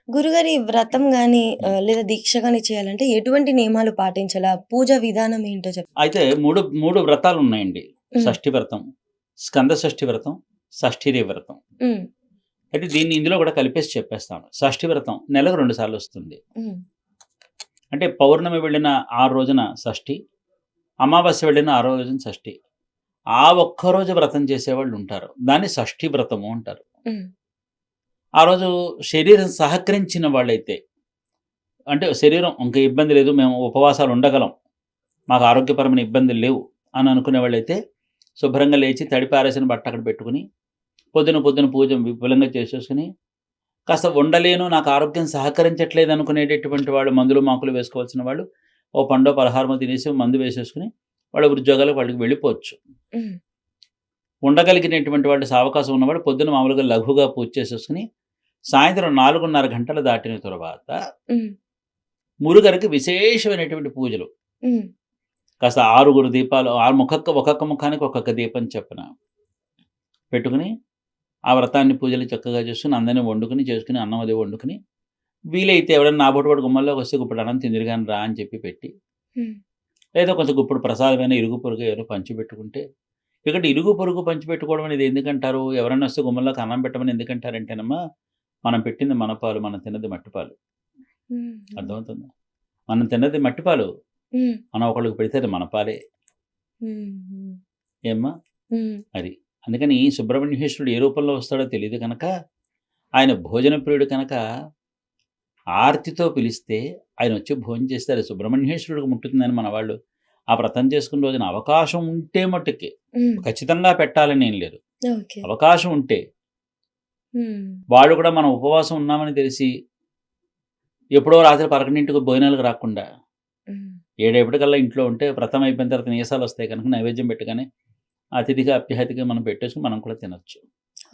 గురుగారి వ్రతం గాని లేదా దీక్ష గాని చేయాలంటే ఎటువంటి నియమాలు పాటించాలా? పూజ విధానం ఏంటో అయితే 3 వ్రతాలున్నాయండి. హ్మ్. షష్ఠి వ్రతం, స్కంద షష్ఠి వ్రతం, షష్ఠిదేవి వ్రతం. హ్మ్. అయితే దీన్ని ఇందులో కూడా కలిపేసి చెప్పేస్తాను. షష్ఠి వ్రతం నెలకు 2 సార్లొస్తుంది. హ్మ్. అంటే పౌర్ణమి వెళ్ళిన ఆ రోజున షష్ఠి, అమావాస్య వెళ్ళిన ఆ రోజున షష్ఠి. ఆ ఒక్కరోజు వ్రతం చేసేవాళ్ళుంటారు. దాన్ని షష్ఠి వ్రతము అంటారు. హ్మ్. ఆ రోజు శరీరం సహకరించిన వాళ్ళైతే, అంటే శరీరం ఇంక ఇబ్బంది లేదు, మేము ఉపవాసాలు ఉండగలం, మాకు ఆరోగ్యపరమైన ఇబ్బందులు లేవు అని అనుకునే వాళ్ళైతే శుభ్రంగా లేచి తడిపారేసిన బట్ట అక్కడ పెట్టుకుని పొద్దున పొద్దున పూజ విపులంగా చేసేసుకుని, కాస్త ఉండలేను నాకు ఆరోగ్యం సహకరించట్లేదు అనుకునేటటువంటి వాళ్ళు, మందులు మాకులు వేసుకోవాల్సిన వాళ్ళు ఓ పండో పలహారమో తినేసి మందు వేసేసుకుని వాళ్ళ ఉద్యోగాలకు వాళ్ళకి వెళ్ళిపోవచ్చు. హ్మ్. ఉండగలిగినటువంటి వాళ్ళు, సావకాశం ఉన్నవాడు పొద్దున మామూలుగా లఘువుగా పూజ చేసేసుకుని సాయంత్రం 4:30 గంటలు దాటిన తర్వాత హ్మ్. మురుగరికి విశేషమైనటువంటి పూజలు. హ్మ్. కాస్త 6 దీపాలు, ఒక్కొక్క ముఖానికి ఒక్కొక్క దీపం చొప్పున పెట్టుకుని, ఆ వ్రతాన్ని పూజలు చక్కగా చేసుకొని, అందరిని వండుకొని, చేసుకొని, అన్నం అది వండుకొని, వీలైతే ఎవరైనా నా బోటి వాడు గుమ్మల్లోకొస్తే గుప్పెడు అన్నం తిందురు గాని రా అని చెప్పి పెట్టి, హ్మ్. లేదా కొంచెం గుప్పుడు ప్రసాదమైన ఇరుగు పొరుగు ఎవరో పంచిపెట్టుకుంటే, ఇక్కడ ఇరుగు పొరుగు పంచిపెట్టుకోవడం అనేది ఎందుకంటారు? ఎవరైనా వస్తే గుమ్మంలోకి అన్నం పెట్టమని ఎందుకంటారంటేనమ్మా, మనం పెట్టింది మన పాలు, మనం తిన్నది మట్టి పాలు. హ్మ్. హ్మ్. అర్థమవుతుందా? మనం తిన్నది మట్టి పాలు. హ్మ్. మనం ఒకళ్ళకి పెడితే అది మన పాలే. హ్మ్. హ్మ్. ఏమ్మా? హ్మ్. అది. అందుకని సుబ్రహ్మణ్యేశ్వరుడు ఏ రూపంలో వస్తాడో తెలీదు కనుక, ఆయన భోజన ప్రియుడు కనుక, ఆర్తితో పిలిస్తే ఆయనొచ్చి భోంచేస్తే అది సుబ్రహ్మణ్యేశ్వరుడికి ముట్టుతుందని మనవాళ్ళు ఆ వ్రతం చేసుకున్న రోజున అవకాశం ఉంటే మట్టుకి, హ్మ్. ఖచ్చితంగా పెట్టాలని ఏం లేదు. ఓకే. అవకాశం ఉంటే, హ్మ్. వాళ్ళు కూడా మనం ఉపవాసం ఉన్నామని తెలిసి, ఎప్పుడో రాత్రి 11కి భోజనాలకు రాకుండా, హ్మ్. 7 ఇంట్లో ఉంటే వ్రతం అయిపోయిన తర్వాత నీరసాలొస్తాయి కనుక నైవేద్యం పెట్టగానే అతిథిగా, అప్యాతిగా మనం పెట్టేసుకొని మనం కూడా తినొచ్చు.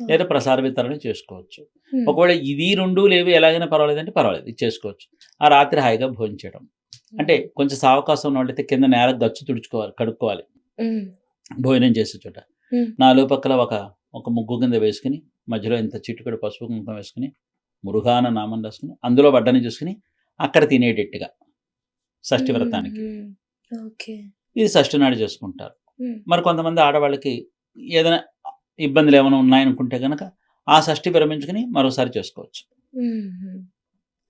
లేదా ఓకే. ప్రసాద వితరణ చేసుకోవచ్చు. హ్మ్. ఒకవేళ ఇది 2 లేవు ఎలాగైనా పర్వాలేదంటే పర్వాలేదు. ఇది చేసుకోవచ్చు. ఆ రాత్రి హాయిగా భోంచేయడం. అంటే హ్మ్. కొంచెం సావకాశం ఉన్నోళ్ళైతే కింద నేల గచ్చు తుడుచుకోవాలి, కడుక్కోవాలి హ్మ్. భోజనం చేసే చోట. హ్మ్. నాలుగు పక్కల ఒక ముగ్గు కింద వేసుకొని, మధ్యలో ఇంత చిటికెడు పసుపు, కుంకుమ వేసుకొని, మురుగాన నామం రాసుకొని, అందులో వడ్డన చూసుకొని, అక్కడ తినేటట్టుగా షష్ఠి హ్మ్. వ్రతానికి. హ్మ్. ఓకే. ఇది షష్ఠి నాడు చేసుకుంటారు. హ్మ్. మరి కొంతమంది ఆడవాళ్ళకి ఏదైనా ఇబ్బందులేమైనా ఉన్నాయనుకుంటే గనక, ఆ షష్ఠి విరమించుకొని మరోసారి చేసుకోవచ్చు. హుహు.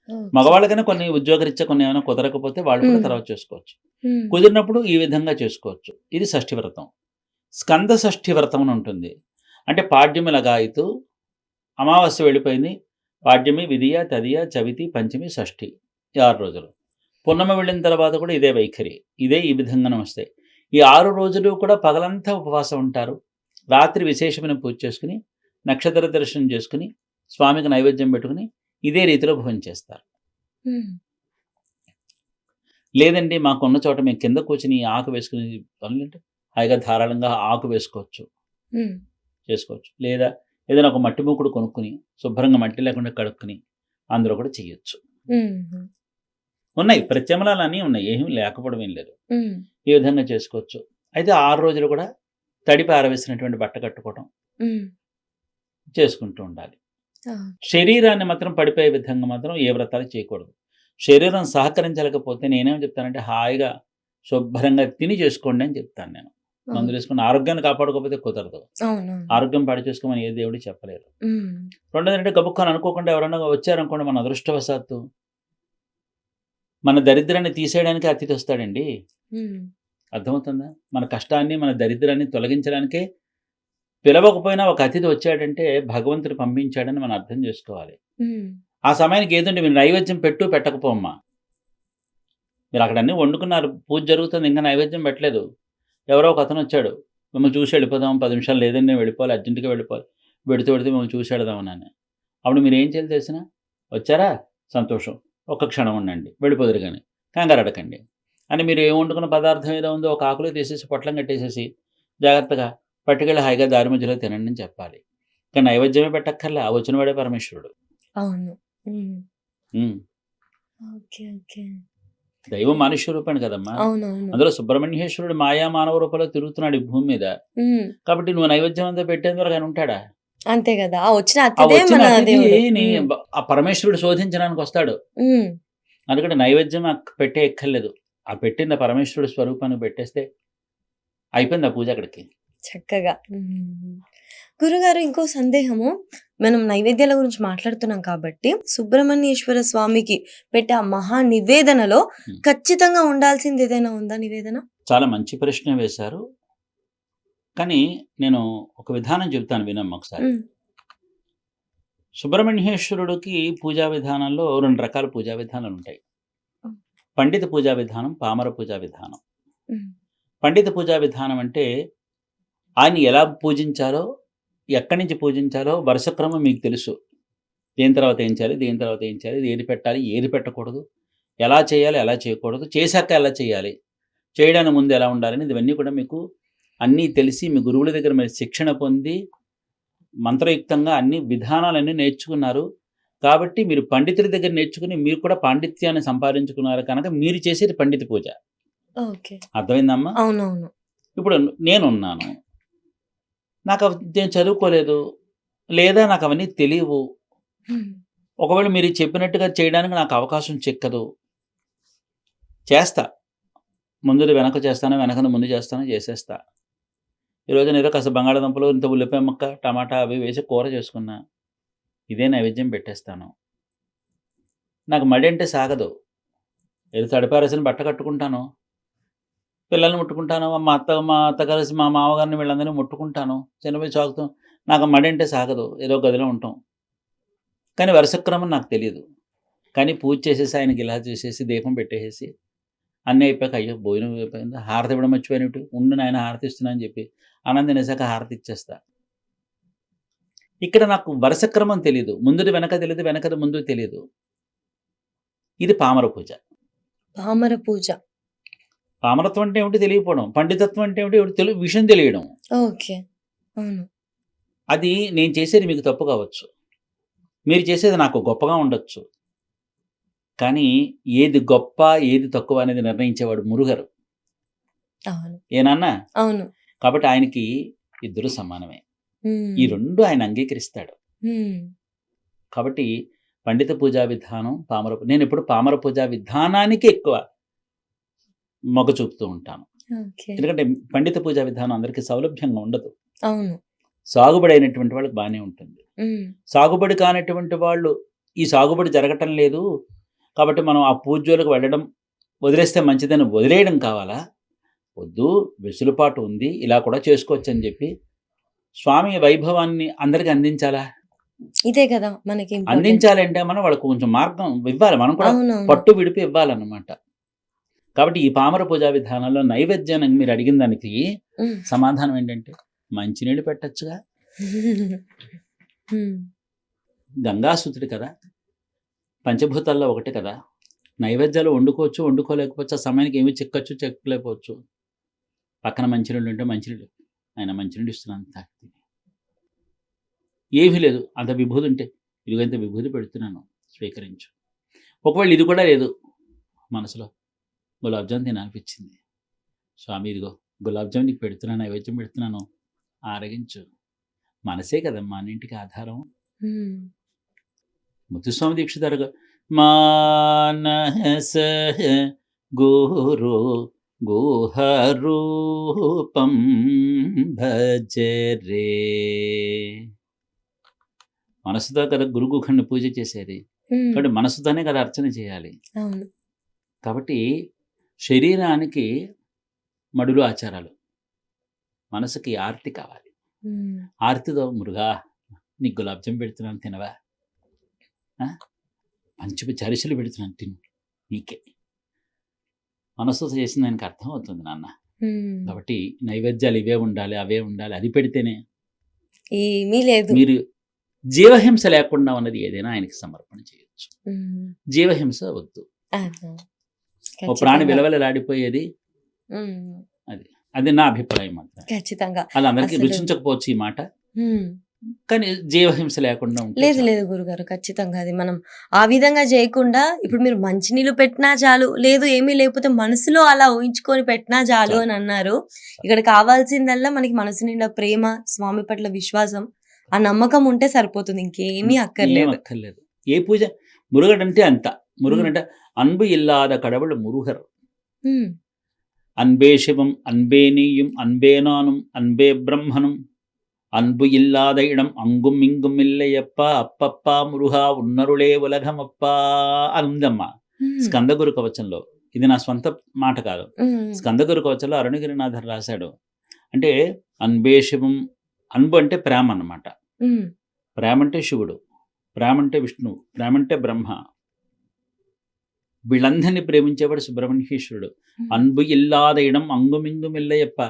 ఓకే. మగవాళ్ళకైనా కొన్ని ఉద్యోగరీత్యా కొన్ని ఏమైనా కుదరకపోతే వాళ్ళు కూడా హ్మ్. తర్వాత చేసుకోవచ్చు. హ్మ్. కుదిరినప్పుడు ఈ విధంగా చేసుకోవచ్చు. ఇది షష్ఠి వ్రతం. స్కంద షష్ఠి వ్రతం అని ఉంటుంది. అంటే పాడ్యమి లగాయతు, అమావాస్య వెళ్ళిపోయింది. పాడ్యమి, విదియ, తదియ, చవితి, పంచమి, షష్ఠి ఈ 6 రోజులు. పున్నమి వెళ్ళిన తర్వాత కూడా ఇదే వైఖరి. ఇదే ఈ విధంగానే వస్తాయి. ఈ 6 రోజులు కూడా పగలంతా ఉపవాసం ఉంటారు. రాత్రి విశేషమైన పూజ చేసుకొని, నక్షత్ర దర్శనం చేసుకొని, స్వామికి నైవేద్యం పెట్టుకొని, ఇదే రీతిలో భోంచేస్తారు. హ్మ్. లేదండి మాకున్న చోట మేము కింద కూర్చొని ఆకు వేసుకుని పనులంటే హాయిగా ధారాళంగా ఆకు వేసుకోవచ్చు, హ్మ్. చేసుకోవచ్చు. లేదా ఏదైనా ఒక మట్టి మూకుడు కొనుక్కొని, శుభ్రంగా మట్టి లేకుండా కడుక్కొని, అందులో కూడా చేయొచ్చు. హుహు. ఉన్నాయి. ఓకే. ప్రత్యామ్నాయాలన్నీ ఉన్నాయి. ఏమీ లేకపోవడం ఏం లేదు. హ్మ్. ఈ విధంగా చేసుకోవచ్చు. అయితే 6 రోజులు కూడా తడిపి ఆరవేసినటువంటి బట్ట కట్టుకోవడం హ్మ్. చేసుకుంటూ ఉండాలి. ఓకే. శరీరాన్ని మాత్రం పడిపోయే విధంగా మాత్రం ఏ వ్రతాలు చేయకూడదు. శరీరం సహకరించలేకపోతే నేనేం చెప్తానంటే హాయిగా శుభ్రంగా తిని చేసుకోండి అని చెప్తాను నేను. ఓకే. మందులేసుకొని ఆరోగ్యాన్ని కాపాడుకోకపోతే కుదరదు. అవునవును. ఆరోగ్యం పాడు చేసుకోమని ఏ దేవుడు చెప్పలేదు. హ్మ్. రెండోదేంటంటే గబుక్కని అనుకోకుండా ఎవరైనా వచ్చారనుకోండి మన అదృష్టవశాత్తు, మన దరిద్రాన్ని తీసేయడానికే అతిథి వస్తాడండి. హ్మ్. అర్థమవుతుందా? మన కష్టాన్ని, మన దరిద్రాన్ని తొలగించడానికే, పిలవకపోయినా ఒక అతిథి వచ్చాడంటే భగవంతుడు పంపించాడని మనం అర్థం చేసుకోవాలి. హ్మ్. ఆ సమయానికి ఏదంటే మీరు నైవేద్యం పెట్టు, పెట్టకపో అమ్మా. మీరక్కడ అన్నీ వండుకున్నారు. పూజ జరుగుతుంది. ఇంకా నైవేద్యం పెట్టలేదు. ఎవరో ఒకతనొచ్చాడు. మిమ్మల్ని చూసి వెళ్ళిపోదాం 10 నిమిషాలు లేదండి నేను వెళ్ళిపోవాలి. అర్జెంట్‌గా వెళ్ళిపోవాలి. పెడితే మిమ్మల్ని చూసి వెళదామనని. అప్పుడు మీరేం చేయాలో తెలిసినా? వచ్చారా? సంతోషం. ఒక్క క్షణం ఉండండి. వెళ్ళిపోదురు గాని. కంగారడకండి. అని మీరు ఏం వండుకున్న పదార్థం ఏదో ఉందో ఒక ఆకులో తీసేసి పొట్లం కట్టేసేసి జాగ్రత్తగా పట్టుకెళ్ళి హాయిగా దారి మధ్యలో తినండి అని చెప్పాలి. ఇక నైవేద్యమే పెట్టక్కర్లా. ఆ వచ్చిన వాడే పరమేశ్వరుడు. అవును. హ్మ్. హ్మ్. ఓకే. ఓకే. దైవం మానుష్య రూపాన్ని కదమ్మా! అవునవును. అందులో సుబ్రహ్మణ్యేశ్వరుడు మాయా మానవ రూపంలో తిరుగుతున్నాడు ఈ భూమి మీద. హ్మ్. కాబట్టి నువ్వు నైవేద్యం అంతా పెట్టేంత వరకు ఆయన ఉంటాడా? అంతే కదా! ఆ వచ్చిన ఆ అతిథే వచ్చిన మన దేవుడు. అతిథిని ఆ పరమేశ్వరుడు శోధించడానికి వస్తాడు. హ్మ్. అందుకని నైవేద్యం పెట్టే ఎక్కర్లేదు. ఆ పెట్టిన పరమేశ్వరుడు స్వరూపానికి పెట్టేస్తే అయిపోయింది ఆ పూజ అక్కడికి. చక్కగా. గురుగారు ఇంకో సందేహము. మనం నైవేద్యాల గురించి మాట్లాడుతున్నాం కాబట్టి, సుబ్రహ్మణ్యేశ్వర స్వామికి పెట్టే ఆ మహా నివేదనలో హ్మ్. ఖచ్చితంగా ఉండాల్సింది ఏదైనా ఉందా నివేదన? చాలా మంచి ప్రశ్న వేశారు. కానీ నేను ఒక విధానం చెబుతాను వినమ్మా ఒకసారి. హ్మ్. సుబ్రహ్మణ్యేశ్వరుడికి పూజా విధానంలో 2 రకాల పూజా విధానాలుంటాయి. హ్మ్. పండిత పూజా విధానం, పామర పూజా విధానం. హ్మ్. పండిత పూజా విధానం అంటే ఆయన్ని ఎలా పూజించాలో, ఎక్కడి నుంచి పూజించాలో వరుస క్రమం మీకు తెలుసు. దేని తర్వాత ఏం చేయాలి, దేని తర్వాత ఏం చేయాలి, ఏది పెట్టాలి, ఏది పెట్టకూడదు, ఎలా చేయాలి, ఎలా చేయకూడదు, చేశాక ఎలా చేయాలి, చేయడానికి ముందు ఎలా ఉండాలని ఇవన్నీ కూడా మీకు అన్నీ తెలిసి మీ గురువుల దగ్గర మీరు శిక్షణ పొంది మంత్రయుక్తంగా అన్ని విధానాలన్నీ నేర్చుకున్నారు. కాబట్టి మీరు పండితుల దగ్గర నేర్చుకుని మీరు కూడా పాండిత్యాన్ని సంపాదించుకున్నారు కనుక మీరు చేసేది పండిత పూజ. ఓకే. అర్థమైందమ్మా? అవునవును. ఇప్పుడు నేనున్నాను. నేను చదువుకోలేదు. లేదా నాకవన్నీ తెలీవు. హ్మ్. ఒకవేళ మీరు చెప్పినట్టుగా చేయడానికి నాకు అవకాశం చిక్కదు. చేస్తా. ముందుది వెనక చేస్తాను, వెనకది ముందు చేస్తాను, చేసేస్తా. ఈరోజు ఏదో కాస్త బంగాళాదుంపలు, ఇంత ఉల్లిపాయ ముక్క, టమాటా అవి వేసి కూర చేసుకున్నా. ఇదే నైవేద్యం పెట్టేస్తాను. నాకు మడి అంటే సాగదు. ఏదో తడిపారేసిన బట్ట కట్టుకుంటాను. పిల్లల్ని ముట్టుకుంటాను. మా అత్త కలిసి మా మామగారిని వీళ్ళందరినీ ముట్టుకుంటాను. చిన్నపోయి సాగుతాం. నాకు మడి అంటే సాగదు. ఏదో గదిలో ఉంటాం. కానీ వరుస క్రమం నాకు తెలీదు. కానీ పూజ చేసేసి ఆయనకి ఇలా చేసేసి దీపం పెట్టేసేసి అన్నీ అయిపోయాక అయ్యో! భోజనం అయిపోయిందా? హారతి ఇవ్వడం మర్చిపోయానేంటి? ఉండు నాయన హారతి ఇస్తున్నా అని చెప్పి అన్నం తినేసాక హారతి ఇచ్చేస్తా. ఇక్కడ నాకు వరుస క్రమం తెలీదు. ముందుది వెనక తెలీదు. వెనకది ముందు తెలీదు. ఇది పామర పూజ. పామర పూజ. పామరత్వం అంటే ఏమిటి తెలియకపోవడం. పండితత్వం అంటే ఏమిటి విషయం తెలియడం. ఓకే. అవును. అది నేను చేసేది మీకు తప్పు కావచ్చు. మీరు చేసేది నాకు గొప్పగా ఉండొచ్చు. కానీ ఏది గొప్ప, ఏది తక్కువ అనేది నిర్ణయించేవాడు మురుగరు. అవును. ఏనాన్న? అవును. కాబట్టి ఆయనకి ఇద్దరు సమానమే. ఈ 2 ఆయన అంగీకరిస్తాడు. హ్మ్. కాబట్టి పండిత పూజా విధానం, నేనెప్పుడు పామర పూజా విధానానికి ఎక్కువ మొగ్గు చూపుతూ ఉంటాను. ఓకే. ఎందుకంటే పండిత పూజా విధానం అందరికీ సౌలభ్యంగా ఉండదు. అవును. సాగుబడి అయినటువంటి వాళ్ళకి బానే ఉంటుంది. హ్మ్. సాగుబడి కానటువంటి వాళ్ళు ఈ సాగుబడి జరగటం లేదు. కాబట్టి మనం ఆ పూజ జోలికి వెళ్ళడం వదిలేస్తే మంచిదని వదిలేయడం కావాలా? వద్దు, వెసులుబాటు ఉంది. ఇలా కూడా చేసుకోవచ్చని చెప్పి స్వామి వైభవాన్ని అందరికి అందించాలా? ఇదే కదా మనకి ఇంపార్టెంట్. అందించాలంటే మనం వాళ్ళకి కొంచెం మార్గం ఇవ్వాలి. మనం కూడా అవునవును. పట్టు విడిపి ఇవ్వాలన్నమాట. కాబట్టి ఈ పామర పూజా విధానంలో నైవేద్యానికి మీరు అడిగిన దానికి హ్మ్. సమాధానం ఏంటంటే మంచినీళ్ళు పెట్టొచ్చుగా. హ్మ్. గంగాసుతుడు కదా! పంచభూతాల్లో ఒకటి కదా! నైవేద్యాలు వండుకోవచ్చు, వండుకోలేకపోవచ్చు. ఆ సమయానికి ఏమి చిక్కచ్చు, చిక్కలేకపోవచ్చు. పక్కన మంచినీళ్ళు ఉంటే మంచినీళ్ళు ఆయన మంచినీళ్ళు ఇస్తున్నాను తాగితే. ఏమీ లేదు. అంత విభూది ఉంటే ఇదిగో ఇంత విభూది పెడుతున్నాను స్వీకరించు. ఒకవేళ ఇది కూడా లేదు మనసులో గులాబ్ జామ్ తినాలనిపించింది. స్వామి ఇదిగో గులాబ్ జామ్ నీకు పెడుతున్నాను, నైవేద్యం పెడుతున్నాను ఆరగించు. మనసే కదమ్మా అన్నింటికి ఆధారం. హ్మ్. ముత్తుస్వామి దీక్షితారు మానస గురు గుహరూపం భజరే. మనసుతో కదా గురుగుఖండి పూజ చేసేది. హ్మ్. కాబట్టి మనసుతోనే కదా అర్చన చేయాలి. అవును. కాబట్టి శరీరానికి మడులు ఆచారాలు, మనసుకి ఆర్తి కావాలి. హ్మ్. ఆర్తితో మురుగా నీకు గులాబ్ జామ్ పెడుతున్నాను తినవా, మంచి అరిసెలు పెడుతున్నాను తిను నీకే. మనసుతో చేసిన దానికి అర్థం అవుతుంది నాన్న. హ్మ్. కాబట్టి నైవేద్యాలు ఇవే ఉండాలి, అవే ఉండాలి, అది పెడితేనే ఏమీ లేదు. మీరు జీవహింస లేకుండా ఉన్నది ఏదైనా ఆయనకి సమర్పణ చేయొచ్చు. హ్మ్. జీవహింస వద్దు. ఆహా! ఓ ప్రాణి ఖచ్చితంగా. విలవిలలాడిపోయేది హ్మ్. అది. అది నా అభిప్రాయం మాత్రం. ఖచ్చితంగా. అది అందరికీ అసలు రుచించకపోవచ్చు ఈ మాట. హ్మ్. కానీ జీవహింస లేకుండా ఉంటే లేదు చాలు. లేదు గురుగారు. ఖచ్చితంగా అది మనం ఆ విధంగా చేయకుండా ఇప్పుడు మీరు మంచినీళ్ళు పెట్టినా చాలు, లేదు ఏమీ లేకపోతే మనసులో అలా ఊహించుకొని పెట్టినా చాలు చాలు. అని అన్నారు. ఇక్కడ కావాల్సిందల్లా మనకి మనసు నిండా ప్రేమ, స్వామి పట్ల విశ్వాసం ఆ నమ్మకం ఉంటే సరిపోతుంది. ఇంకేమీ ఏం అక్కర్లేదు. అక్కర్లేదు. ఏ పూజ మురుగన్ అంటే అంత. మురుగన్ హ్మ్. అంటే అన్బు ఇల్లాద కడవళ మురుగర్. హ్మ్. அன்பே சிவம் அன்பே நீயும் அன்பே நானும் அன்பே பிரம்மனும் அன்பு இல்லாத இடம் அங்கும் இங்கும் இல்லையప్పா అప్పప్పా మురుగా ఉన్నరులే ఉలగమప్పా అని ఉందమ్మా హ్మ్. స్కందగురు కవచంలో. ఇది నా స్వంత మాట కాదు. హ్మ్. స్కందగురు కవచంలో అరుణగిరినాథర్ రాశాడు. అంటే అన్బే శివం, అన్బు అంటే ప్రేమ అన్నమాట. హ్మ్. ప్రేమ అంటే శివుడు, ప్రేమ అంటే విష్ణువు, ప్రేమ అంటే బ్రహ్మ. వీళ్ళందరినీ ప్రేమించేవాడు సుబ్రహ్మణ్యేశ్వరుడు. హ్మ్. అన్బు ఇల్లాద ఇడం అంగుమింగుం ఇల్లయ్యప్ప.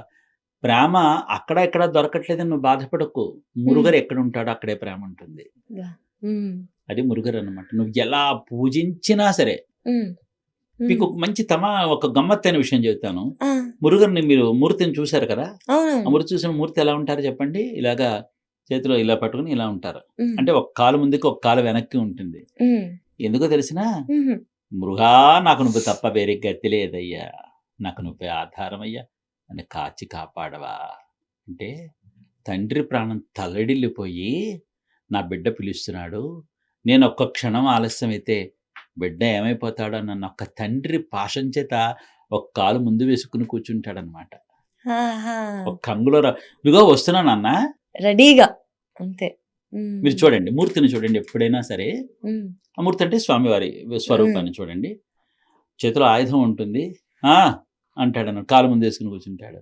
ప్రేమ అక్కడ ఇక్కడ దొరకట్లేదని నువ్వు బాధపడకు. మురుగరు ఎక్కడ ఉంటాడో అక్కడే ప్రేమ ఉంటుంది. వాహ్! హ్మ్. అది మురుగరు అన్నమాట. నువ్వు ఎలా పూజించినా సరే. హ్మ్. మీకు హ్మ్. ఒక మంచి ఒక గమ్మత్తైన విషయం చెబుతాను. ఆ! మురుగర్ని మీరు మూర్తిని చూశారు కదా. ఆ అవునవును. మూర్తి చూసిన మూర్తి ఎలా ఉంటారో చెప్పండి. ఇలాగా చేతిలో ఇలా పట్టుకుని ఇలా ఉంటారు. హ్మ్. అంటే ఒక కాలు ముందుకి ఒక కాలు వెనక్కి ఉంటుంది. హ్మ్. ఎందుకో తెలిసినా హుహు. మృగా నాకు నువ్వు తప్ప వేరే గతి లేదయ్యా, నాకు నువ్వే ఆధారమయ్యా, నన్ను కాచి కాపాడవా అంటే తండ్రి ప్రాణం తల్లడిల్లిపోయి నా బిడ్డ పిలుస్తున్నాడు, నేను ఒక్క క్షణం ఆలస్యమైతే బిడ్డ ఏమైపోతాడో నన్ను ఒక్క తండ్రి పాశం చేత ఒక కాలు ముందు వేసుకుని కూర్చుంటాడనమాట. ఆహా! ఒక్క అంగుళం ఇదిగో వస్తున్నానన్న. రెడీగా అంతే. మీరు హ్మ్. చూడండి, మూర్తిని చూడండి ఎప్పుడైనా సరే. హ్మ్. ఆ మూర్తి అంటే స్వామివారి హ్మ్. స్వరూపాన్ని చూడండి. చేతిలో ఆయుధం ఉంటుంది. ఆ! అంటాడన్నమాట. కాలు ముందేసుకొని కూర్చుంటాడు.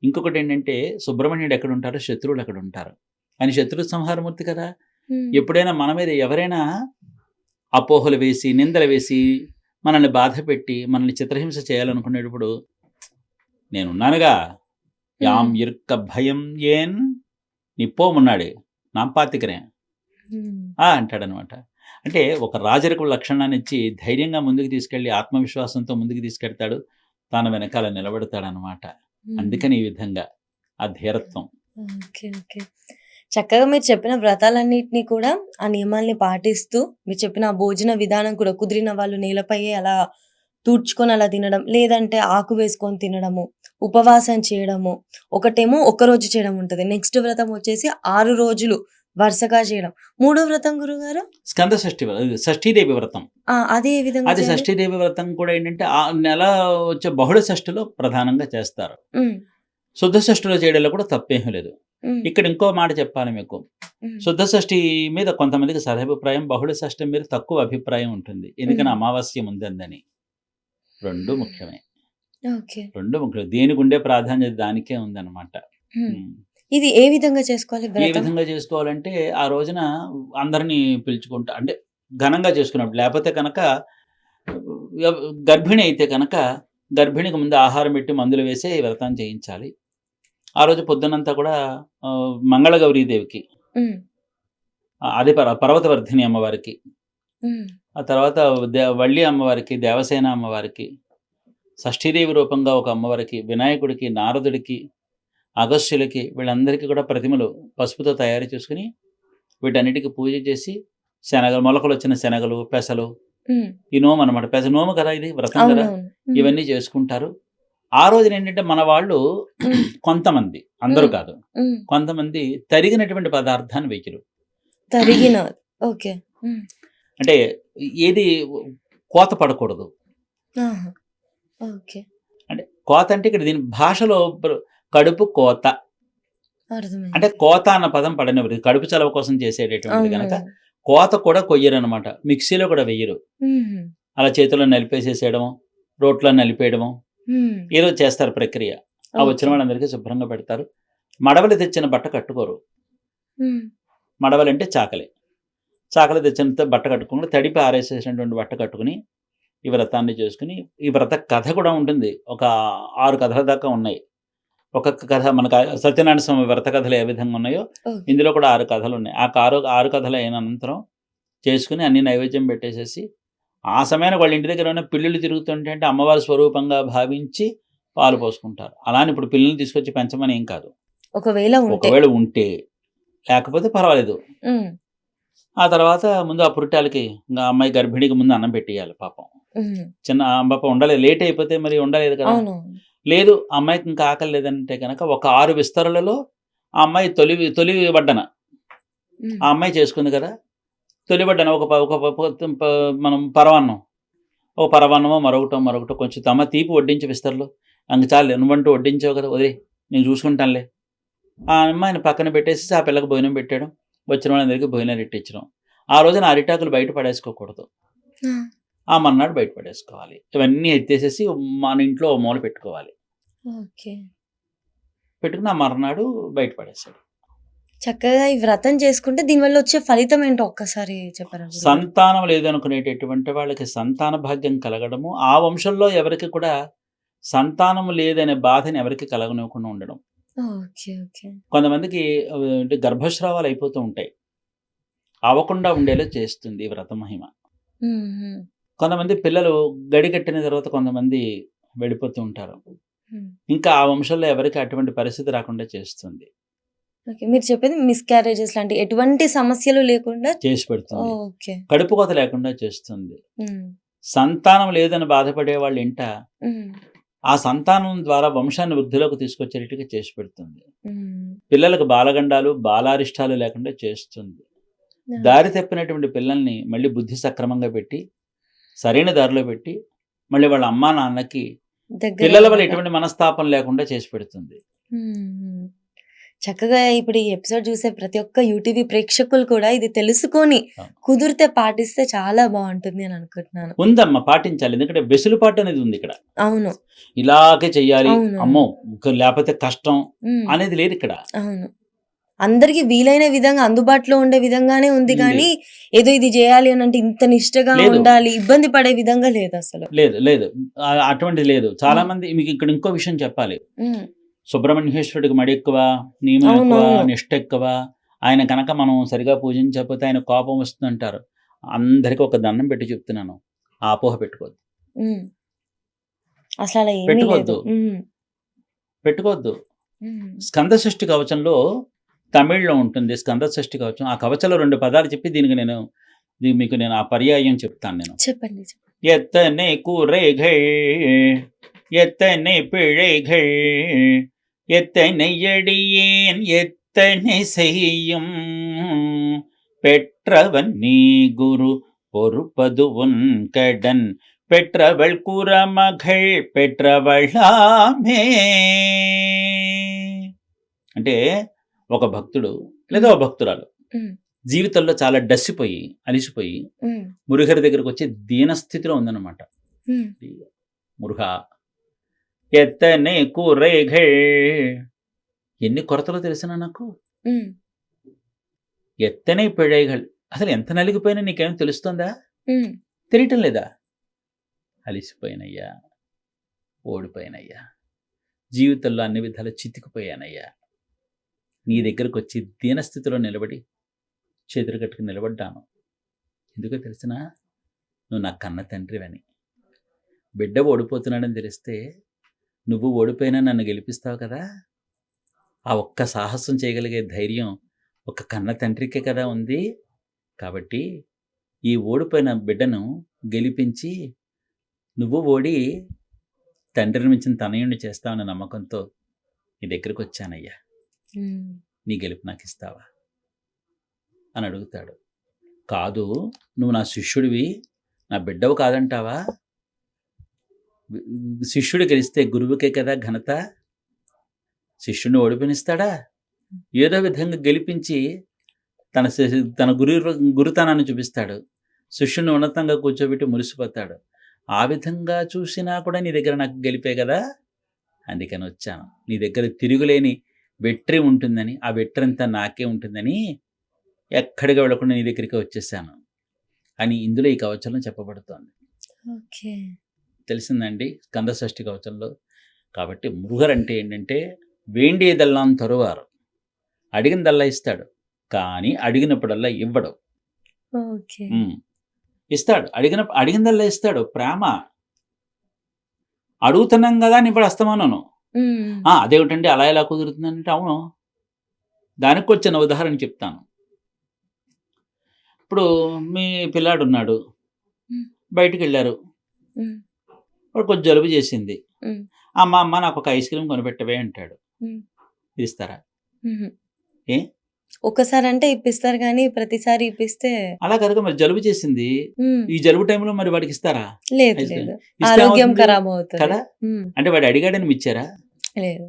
ఇంకొకటేంటంటే సుబ్రహ్మణ్యుడు ఎక్కడుంటారో శత్రువులు అక్కడుంటారు. ఆయన శత్రు సంహారమూర్తి కదా. హ్మ్. ఎప్పుడైనా మన మీద ఎవరైనా అపోహలు వేసి, నిందలు వేసి, మనల్ని బాధపెట్టి, మనల్ని చిత్రహింస చేయాలనుకునేటప్పుడు నేనున్నానుగా, యాం హ్మ్. ఇర్క భయం ఏన్ నిప్పోమున్నాడు నాం పాతికరేన్ హ్మ్. అంటాడనమాట. అంటే ఒక రాజరిక లక్షణాన్నిచ్చి ధైర్యంగా ముందుకు తీసుకెళ్ళి ఆత్మవిశ్వాసంతో ముందుకు తీసుకెడతాడు. తాను వెనకాల నిలబడతాడనమాట. హ్మ్. అందుకని ఈ విధంగా ఆ ధీరత్వం. ఓకే. ఓకే. చక్కగా మీరు చెప్పిన వ్రతాలన్నిటిని కూడా ఆ నియమాల్ని పాటిస్తూ, మీరు చెప్పిన ఆ భోజన విధానం కూడా కుదిరిన వాళ్ళు నేలపైయే అలా తూర్చుకొని అలా తినడం, లేదంటే ఆకు వేసుకొని తినడము, ఉపవాసం చేయడము, ఒకటేమో ఒక్కరోజు చేయడం ఉంటది. నెక్స్ట్ వ్రతం వచ్చేసి 6 రోజులు వరుసగా చేయడం. మూడో వ్రతం గురుగారు? స్కంద షష్ఠి షష్ఠీదేవి వ్రతం. అది ఏ విధంగా అది చేయాలి? షష్ఠీదేవి వ్రతం కూడా ఏంటంటే ఆ నెల వచ్చే బహుళ షష్ఠిలో ప్రధానంగా చేస్తారు. హ్మ్. శుద్ధ షష్ఠిలో చేయడంలో కూడా తప్పేమీ లేదు. హ్మ్. ఇక్కడ ఇంకో మాట చెప్పాలి మీకు. హ్మ్. శుద్ధ షష్ఠి మీద కొంతమందికి సదభిప్రాయం, బహుళ షష్ఠి మీద తక్కువ అభిప్రాయం ఉంటుంది. ఎందుకని హ్మ్. అమావాస్య ముందందని. 2 ముఖ్యమే. ఓకే. 2 ముఖ్యం. దేనికి ఉండే ప్రాధాన్యత దానికే ఉందన్నమాట. హ్మ్. హ్మ్. ఇది ఏ విధంగా చేసుకోవాలి ఏ వ్రతం? విధంగా చేసుకోవాలంటే ఆ రోజున అందరిని పిలుచుకుంటా అంటే ఘనంగా చేసుకున్నప్పుడు. లేపోతే కనుక ఎవ్ గర్భిణి అయితే కనుక గర్భిణికి ముందు ఆహారం పెట్టి మందులు వేసే ఈ వ్రతం చేయించాలి. ఆ రోజు పొద్దునంతా కూడా మంగళగౌరీదేవికి, హ్మ్. అదే పర్వతవర్ధిని అమ్మవారికి, హ్మ్. ఆ తర్వాత వల్లి అమ్మవారికి, దేవసేన అమ్మవారికి, షష్ఠీదేవి రూపంగా ఒక అమ్మవారికి, వినాయకుడికి, నారదుడికి, అగస్త్యులకి వీళ్ళందరికీ కూడా ప్రతిమలు పసుపుతో తయారు చేసుకొని వీటన్నిటికి పూజ చేసి శనగలు, మొలకలొచ్చిన శనగలు, పెసలు, హ్మ్. ఈ నోము అనమాట. నోము కదా ఇది వ్రతం కదా. అవునవును. హ్మ్. ఇవన్నీ చేసుకుంటారు. ఆ రోజునేంటంటే మన వాళ్ళు హ్మ్. కొంతమంది, అందరూ హ్మ్. కాదు, హ్మ్. కొంతమంది తరిగినటువంటి పదార్థాన్ని వెయ్యరు. తరిగిన ఓకే. హ్మ్. అంటే ఏది కోత పడకూడదు. ఆహా! ఓకే. అంటే కోత అంటే ఇక్కడ దీని భాషలో కడుపు కోత. అర్థమైంది. అంటే కోత అన్న పదం పడనివ్వరు. కడుపు చలవ కోసం చేసేటటువంటిది గనక అవునవును. కోత కూడా కొయ్యరనమాట. మిక్సీలో కూడా వెయ్యరు. హుహు. అలా చేతుల్లో నలిపేసేసేయడము, రోట్లో నలిపేయడము, హ్మ్. ఏదో చేస్తారు ప్రక్రియ. ఆ వచ్చిన ఓకే. వాళ్ళందరికీ శుభ్రంగా పెడతారు. మడవలు తెచ్చిన బట్ట కట్టుకోరు. హ్మ్. మడవలంటే చాకలి. చాకలి తెచ్చినంత బట్ట కట్టుకొని తడిపి ఆరేసేసినటువంటి బట్ట కట్టుకొని ఈ వ్రతాన్ని చేసుకొని, ఈ వ్రత కథ కూడా ఉంటుంది. ఒక 6 కథల దాకా ఉన్నాయి. ఒక్కొక్క కథ మనకు సత్యనారాయణ స్వామి వ్రత కథలు ఏ విధంగా ఉన్నాయో ఓకే. ఇందులో కూడా 6 కథలున్నాయి. ఆ 6 కథలు అయిన అనంతరం చేసుకొని అన్ని నైవేద్యం పెట్టేసేసి, ఆ సమయానికి వాళ్ళ ఇంటి దగ్గర ఉన్న పిల్లులు తిరుగుతుంటే అంటే అమ్మవారి స్వరూపంగా భావించి పాలు పోసుకుంటారు. అలా అని ఇప్పుడు పిల్లుల్ని తీసుకొచ్చి పెంచమని ఏం కాదు. ఒకవేళ ఉంటే. ఒకవేళ ఉంటే, లేకపోతే పర్వాలేదు. హ్మ్. ఆ తర్వాత ముందు ఆ పురిటాలకి అమ్మాయి గర్భిణికి ముందు అన్నం పెట్టేయాలి పాపం. హ్మ్. చిన్న పాపం ఉండలేదు. లేట్ అయిపోతే మరి ఉండలేదు కదా. అవునవును. లేదు అమ్మాయికి ఇంకా ఆకలి లేదంటే కనుక ఒక 6 విస్తరలలో ఆ అమ్మాయి తొలి వడ్డన హ్మ్. ఆ అమ్మాయి చేసుకుంది కదా! తొలిబడ్డాను మనం పరమాన్నం. ఓ పరమాన్నమో మరొకటో కొంచెం తీపి వడ్డించు విస్తర్లు. ఇంక చాలులే నువ్వంటూ వడ్డించావు కదా! వదిలేయి నేను చూసుకుంటానులే. ఆ అమ్మాయిని పక్కన పెట్టేసేసి ఆ పిల్లకి భోజనం పెట్టాడు. వచ్చిన వాళ్ళందరికీ భోజనాలు ఎట్టించడం. ఆ రోజున అరిటాకులు బయట పడేసుకోకూడదు. ఆ! ఆ మర్నాడు బయట పడేసుకోవాలి. ఇవన్నీ ఎత్తేసేసి మన ఇంట్లో ఓ మూల పెట్టుకోవాలి. ఓకే. పెట్టుకుని ఆ మర్నాడు బయట పడేసాడు. చక్కగా ఈ వ్రతం చేసుకుంటే దీనివల్ల వచ్చే ఫలితం ఏంటో ఒక్కసారి చెప్పరా గురుగారు? సంతానం లేదనుకునేటటువంటి వాళ్ళకి సంతాన భాగ్యం కలగడము, ఆ వంశంలో ఎవరికి కూడా సంతానం లేదనే బాధని ఎవరికీ కలగనివ్వకుండా ఉండడం. ఓకే. ఓకే. కొంతమందికి అంటే గర్భస్రావాలు అయిపోతూ ఉంటాయి. అవ్వకుండా ఉండేలా చేస్తుంది ఈ వ్రత మహిమ. హ్మ్. హ్మ్. కొంతమంది పిల్లలు గడికట్టిన తర్వాత కొంతమంది వెళ్ళిపోతూ ఉంటారు. హ్మ్. ఇంకా ఆ వంశంలో ఎవరికీ అటువంటి పరిస్థితి రాకుండా చేస్తుంది. ఓకే. మీరు చెప్పేది మిస్‌క్యారేజెస్ లాంటి ఎటువంటి సమస్యలు లేకుండా చేసి పెడుతుంది. ఓకే. కడుపు కోత లేకుండా చేస్తుంది. హ్మ్. సంతానం లేదని బాధపడే వాళ్ళ ఇంట హ్మ్. ఆ సంతానం ద్వారా వంశాన్ని వృద్ధిలోకి తీసుకొచ్చేటట్టుగా చేసి పెడుతుంది. హ్మ్. పిల్లలకు బాలగండాలు, బాలారిష్టాలు లేకుండా చేస్తుంది. దారి తప్పినటువంటి పిల్లల్ని మళ్ళీ బుద్ధి సక్రమంగా పెట్టి, సరైన దారిలో పెట్టి, మళ్ళీ వాళ్ళ అమ్మా, నాన్నకి పిల్లల వల్ల దగ్గరయ్యేలాగా. ఎటువంటి మనస్తాపం లేకుండా చేసి పెడుతుంది. హ్మ్. హ్మ్. చక్కగా ఇప్పుడు ఈ ఎపిసోడ్ చూసే ప్రతి ఒక్క యూటీవీ ప్రేక్షకులు కూడా ఇది తెలుసుకొని అవును. కుదిరితే పాటిస్తే చాలా బావుంటుంది అని అనుకుంటున్నాను. ఉందమ్మా పాటించాలి. ఎందుకంటే వెసులుబాటు అనేది ఉంది ఇక్కడ. అవును. ఇలాగే చెయ్యాలి. అవునవును. అమ్మో! లేపోతే కష్టం హ్మ్. అనేది లేదు ఇక్కడ. అవును. అందరికి వీలైన విధంగా అందుబాటులో ఉండే విధంగానే ఉంది ఉంది. గానీ, ఏదో ఇది జేయాలి అనంటే ఇంత నిష్టగా లేదు. ఉండాలి, ఇబ్బంది పడే విధంగా లేదసలు. లేదు. అటువంటిది లేదు. చాలా హ్మ్. మంది మీకు ఇక్కడ ఇంకో విషయం చెప్పాలి. హ్మ్. సుబ్రహ్మణ్యేశ్వరుడికి మడెక్కువ, నియమం ఎక్కువ, అవునవును. నిష్ట ఎక్కువ. ఆయన గనక మనం సరిగా పూజించకపోతే ఆయనకు కోపం వస్తుందంటారు. అందరికి ఒక దండం పెట్టి చెప్తున్నాను. ఆ అపోహ పెట్టుకోవద్దు. హ్మ్. అసలలా ఏమీ లేదు. పెట్టుకోవద్దు. హ్మ్. పెట్టుకోవద్దు. హ్మ్. స్కంద షష్ఠి కవచంలో తమిళ్‌లో ఉంటుంది. స్కంద షష్ఠి కవచం. ఆ కవచంలో 2 పదాలు చెప్పి మీకు నేను ఆ పర్యాయం చెప్తాను నేను. చెప్పండి. எத்தனை கூரைகள் எத்தனை பிழைகள் எத்தனை அடியேன் எத்தனை செய்யும் பெற்றவன் நீ குரு பொறுப்பது உன் கடன் பெற்றவள் குரமகள் పెట్రవళామే అంటే ఒక భక్తుడు లేదా ఒక భక్తురాలు హ్మ్. జీవితంలో చాలా డస్సిపోయి అలిసిపోయి హ్మ్. మురుగరి దగ్గరకు వచ్చి దీనస్థితిలో ఉందన్నమాట. హ్మ్. మురుగా ఎత్తనే కూరేఘే ఎన్ని కొరతలో తెలిసినా నాకు హ్మ్. ఎత్తనే పిழைகள் అసలు ఎంత నలిగిపోయినా నీకేం తెలుస్తుందా? హ్మ్. తెలియటం లేదా? అలిసిపోయినయ్యా, ఓడిపోయినయ్యా, జీవితంలో అన్ని విధాలా చితికిపోయానయ్యా, నీ దగ్గరకు వచ్చి దీనస్థితిలో నిలబడి చేతులు కట్టుకుని నిలబడ్డాను. ఎందుకో తెలిసినా నువ్వు నా కన్న తండ్రివని. బిడ్డ ఓడిపోతున్నాడని తెలిస్తే నువ్వు ఓడిపోయినా నన్ను గెలిపిస్తావు కదా! ఆ ఒక్క సాహసం చేయగలిగే ధైర్యం ఒక కన్న తండ్రికే కదా ఉంది. కాబట్టి ఈ ఓడిపోయిన బిడ్డను గెలిపించి నువ్వు ఓడి తండ్రిని మించిన తనయుడిని చేస్తావన్న నమ్మకంతో నీ దగ్గరకొచ్చానయ్యా. హ్మ్. నీ గెలుపు నాకిస్తావా? అని అడుగుతాడు. కాదు నువ్వు నా శిష్యుడివి, నా బిడ్డవు కాదంటావా? శిష్యుడు గెలిస్తే గురువుకే కదా ఘనత. శిష్యుడిని ఓడిపోనిస్తాడా? ఏదో విధంగా గెలిపించి తన గురుతనాన్ని చూపిస్తాడు. శిష్యుడిని ఉన్నతంగా కూర్చోబెట్టి మురిసిపోతాడు. ఆ విధంగా చూసినా కూడా నీ దగ్గర నాకు గెలిపే కదా! అందుకని వచ్చాను. నీ దగ్గర తిరుగులేని వెట్రి ఉంటుందని, ఆ వెట్రంతా నాకే ఉంటుందని ఎక్కడికి వెళ్ళకుండా నీ దగ్గరికే వచ్చేసాను అని ఇందులో ఈ కవచంలో చెప్పబడుతోంది. ఓకే. తెలిసిందండి స్కంద షష్ఠి కవచంలో. కాబట్టి మురుగరంటే ఏంటంటే వేండియదెల్లాం తరువారు. అడిగిందల్లా ఇస్తాడు. కానీ అడిగినప్పుడల్లా ఇవ్వడు. ఓకే. ఇస్తాడు. అడిగిందల్లా ఇస్తాడు. ప్రేమ. అడుగుతున్నాం కదా అని ఇప్పుడు అస్తమానను. హ్మ్. అదేమిటండి అలా ఎలా కుదురుతుందంటే అవును. దానికి వచ్చిన ఉదాహరణ చెప్తాను. ఇప్పుడు మీ పిల్లాడున్నాడు. హ్మ్. బయటికెళ్లారు. హ్మ్. వాడు కొంచెం జలుబు చేసింది. హ్మ్. అమ్మ నాకొక ఐస్ క్రీమ్ కొనిపెట్టవే అంటాడు. హ్మ్. ఇస్తారా? హుహు. ఏ? ఒక్కసారంటే ఇప్పిస్తారు గానీ, ప్రతిసారి ఇప్పిస్తే అలా కాదుగా మరి జలుబు చేసింది. హ్మ్. ఈ జలుబు టైంలో మరి వాడికి ఇస్తారా? లేదు. Ice cream. లేదు. ఇస్తే ఆరోగ్యం ఏమవుతుంది? ఖరాబవుతది. కదా! హ్మ్. అంటే వాడు అడిగాడని ఇచ్చారా? లేదు.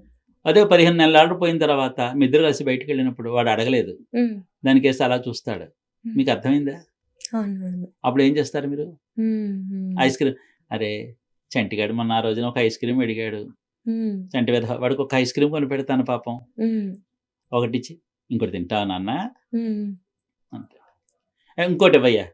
అదే 15 నెలలు పోయిన తర్వాత మీ ఇద్దరు కలిసి బయటికెళ్ళినప్పుడు వాడు అడగలేదు. హ్మ్. దానికేసి అలా చూస్తాడు. హ్మ్. మీకు అర్థమైందా? అవునవును. అప్పుడు ఏం చేస్తారు మీరు? హ్మ్. హ్మ్. ఐస్ క్రీమ్ అరే! చంటిగాడు మొన్న ఆ రోజున ఒక ఐస్ క్రీమ్ అడిగాడు. హ్మ్. చంటి వెధవ వాడికి ఒక ఐస్ క్రీమ్ కొనిపెడతాను పాపం. హ్మ్. ఒకటిచ్చి ఇంకోటి తింటావా నాన్న? హ్మ్. అంతే. ఇంకోటి ఇవ్వయ్యా.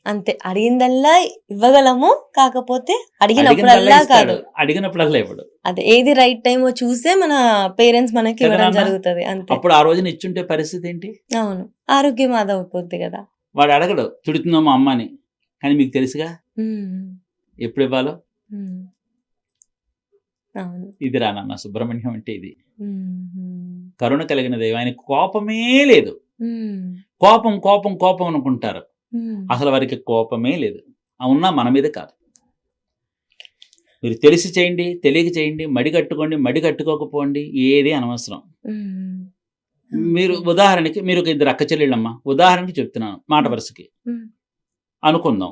అంతే. అడిగిందల్లా ఇవ్వగలము. కాకపోతే అడిగిందల్లా అడిగినప్పుడల్లా ఇస్తాడు. కాదు. అడిగినప్పుడల్లా ఇవ్వడు. అదే ఏది రైట్ టైమో చూసే మన పేరెంట్స్ మనకి కదా ఇవ్వడం నాన్న? జరుగుతది. అంతే. అప్పుడు ఆ రోజున ఇచ్చుంటే పరిస్థితి ఏంటి? అవును. ఆరోగ్యం ఆదవుపోద్ది గదా! వాడు అడగడు. తిడుతుందో మా అమ్మ అని. కానీ మీకు తెలుసుగా హ్మ్. ఎప్పుడు ఇవ్వాలో. హ్మ్. అవును. ఇదిరా నాన్న సుబ్రహ్మణ్యం అంటే ఇది. హ్మ్. హ్మ్. కరుణ కలిగిన దైవం. ఆయనకి కోపమే లేదు. హ్మ్. కోపం, కోపం, కోపం అనుకుంటారు. హ్మ్. అసలు వారికి కోపమే లేదు. ఉన్నా మన మీద కాదు. మీరు తెలిసి చేయండి, తెలియక చేయండి, మడి కట్టుకోండి, మడి కట్టుకోకపోండి ఏది అనవసరం. హ్మ్. మీరు ఓకే. ఉదాహరణకి మీరు ఒక ఇద్దరు అక్క చెల్లెళ్ళమ్మ. ఉదాహరణకి చెప్తున్నాను మాట హ్మ్. వరుసకి. హ్మ్. అనుకుందాం.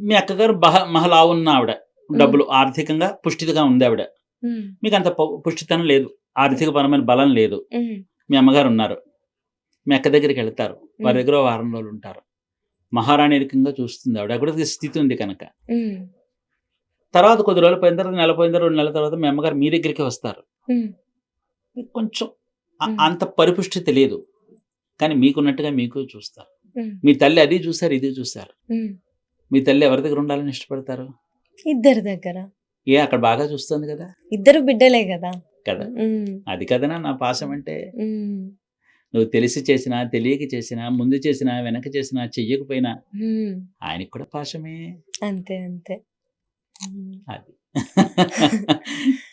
మీ అక్కగారు మహా లావున్న ఆవిడ. హ్మ్. డబ్బులు ఆర్థికంగా పుష్టిగా ఉందావిడ. హ్మ్. మీకంత పుష్టితనం లేదు. ఆర్థికపరమైన బలం లేదు. హ్మ్. మీ అమ్మగారున్నారు. మీ అక్క దగ్గరికెళ్తారు. వారి హ్మ్. దగ్గర ఓ వారం రోజులుంటారు. మహారాణిరికంగా చూస్తుంది ఆవిడ. ఆవిడకి స్థితి ఉంది కనుక. హ్మ్. తర్వాత కొద్ది రోజులు పోయిన తర్వాత, నెల పోయిన తర్వాత, 2 నెలల తర్వాత మీ అమ్మగారు మీ దగ్గరికే వస్తారు. హ్మ్. మీకు కొంచెం హ్మ్. అంత పరిపుష్టి తెలియదు. కానీ మీకున్నట్టుగా మీకు చూస్తారు. హ్మ్. మీ తల్లి అది చూసారు, ఇది చూసారు. హ్మ్. మీ తల్లి ఎవరి దగ్గర ఉండాలని ఇష్టపడతారు? ఇద్దరి దగ్గర. అక్కడ బాగా చూస్తుంది కదా! ఇద్దరు బిడ్డలే గదా! కదా! హ్మ్. అది కదనా నా పాశం అంటే. హ్మ్. నువ్వు తెలిసి చేసినా, తెలియక చేసినా, ముందు చేసినా, వెనక చేసినా, చెయ్యకపోయినా హ్మ్. ఆయనకి కూడా పాశమే. అంతే. అంతే. హ్మ్. అది.